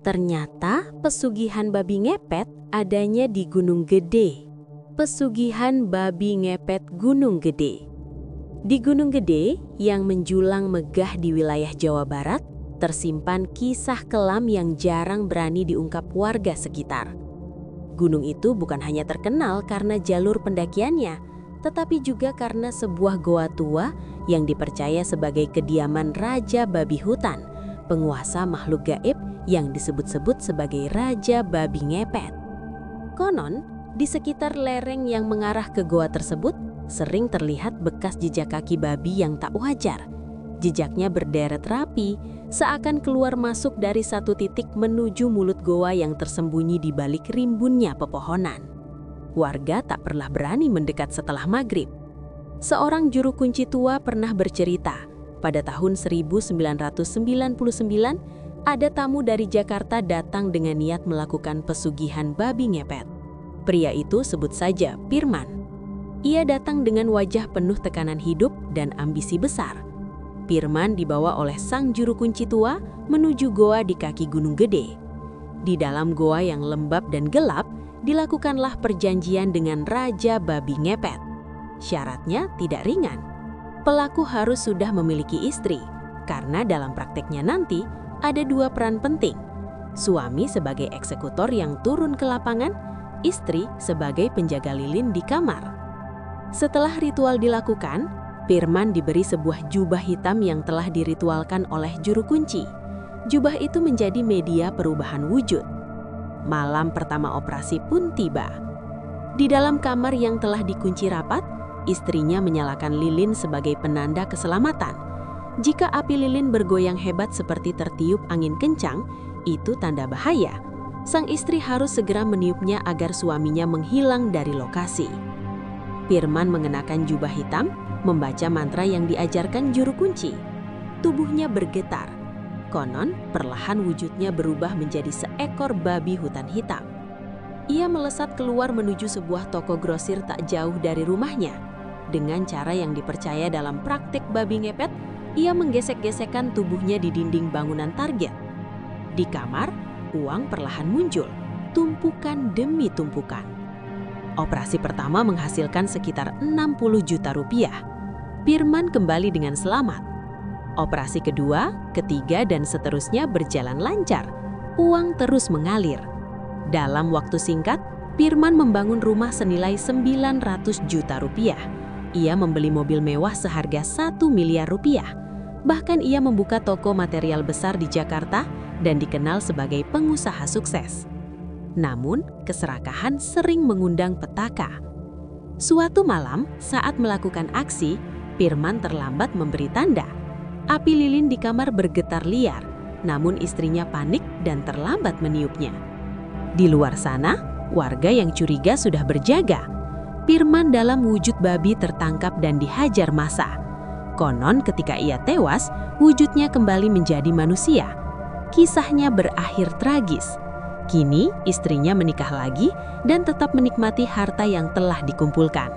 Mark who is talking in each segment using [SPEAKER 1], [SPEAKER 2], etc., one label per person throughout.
[SPEAKER 1] Ternyata pesugihan babi ngepet adanya di Gunung Gede. Pesugihan babi ngepet Gunung Gede. Di Gunung Gede yang menjulang megah di wilayah Jawa Barat, tersimpan kisah kelam yang jarang berani diungkap warga sekitar. Gunung itu bukan hanya terkenal karena jalur pendakiannya, tetapi juga karena sebuah goa tua yang dipercaya sebagai kediaman Raja Babi Hutan, penguasa makhluk gaib yang disebut-sebut sebagai Raja Babi Ngepet. Konon, di sekitar lereng yang mengarah ke goa tersebut, sering terlihat bekas jejak kaki babi yang tak wajar. Jejaknya berderet rapi, seakan keluar masuk dari satu titik menuju mulut goa yang tersembunyi di balik rimbunnya pepohonan. Warga tak pernah berani mendekat setelah maghrib. Seorang juru kunci tua pernah bercerita, pada tahun 1999, ada tamu dari Jakarta datang dengan niat melakukan pesugihan babi ngepet. Pria itu sebut saja Pirman. Ia datang dengan wajah penuh tekanan hidup dan ambisi besar. Pirman dibawa oleh sang juru kunci tua menuju goa di kaki Gunung Gede. Di dalam goa yang lembab dan gelap, dilakukanlah perjanjian dengan Raja Babi Ngepet. Syaratnya tidak ringan. Pelaku harus sudah memiliki istri, karena dalam prakteknya nanti ada dua peran penting. Suami sebagai eksekutor yang turun ke lapangan, istri sebagai penjaga lilin di kamar. Setelah ritual dilakukan, Pirman diberi sebuah jubah hitam yang telah diritualkan oleh juru kunci. Jubah itu menjadi media perubahan wujud. Malam pertama operasi pun tiba. Di dalam kamar yang telah dikunci rapat, istrinya menyalakan lilin sebagai penanda keselamatan. Jika api lilin bergoyang hebat seperti tertiup angin kencang, itu tanda bahaya. Sang istri harus segera meniupnya agar suaminya menghilang dari lokasi. Pirman mengenakan jubah hitam, membaca mantra yang diajarkan juru kunci. Tubuhnya bergetar. Konon, perlahan wujudnya berubah menjadi seekor babi hutan hitam. Ia melesat keluar menuju sebuah toko grosir tak jauh dari rumahnya. Dengan cara yang dipercaya dalam praktik babi ngepet, ia menggesek-gesekkan tubuhnya di dinding bangunan target. Di kamar, uang perlahan muncul, tumpukan demi tumpukan. Operasi pertama menghasilkan sekitar 60 juta rupiah. Pirman kembali dengan selamat. Operasi kedua, ketiga, dan seterusnya berjalan lancar. Uang terus mengalir. Dalam waktu singkat, Pirman membangun rumah senilai 900 juta rupiah. Ia membeli mobil mewah seharga 1 miliar rupiah. Bahkan ia membuka toko material besar di Jakarta dan dikenal sebagai pengusaha sukses. Namun, keserakahan sering mengundang petaka. Suatu malam, saat melakukan aksi, Pirman terlambat memberi tanda. Api lilin di kamar bergetar liar, namun istrinya panik dan terlambat meniupnya. Di luar sana, warga yang curiga sudah berjaga. Pirman dalam wujud babi tertangkap dan dihajar massa. Konon ketika ia tewas, wujudnya kembali menjadi manusia. Kisahnya berakhir tragis. Kini istrinya menikah lagi dan tetap menikmati harta yang telah dikumpulkan.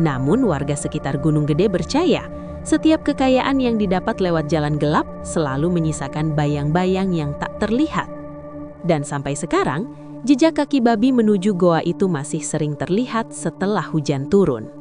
[SPEAKER 1] Namun warga sekitar Gunung Gede percaya, setiap kekayaan yang didapat lewat jalan gelap selalu menyisakan bayang-bayang yang tak terlihat. Dan sampai sekarang, jejak kaki babi menuju goa itu masih sering terlihat setelah hujan turun.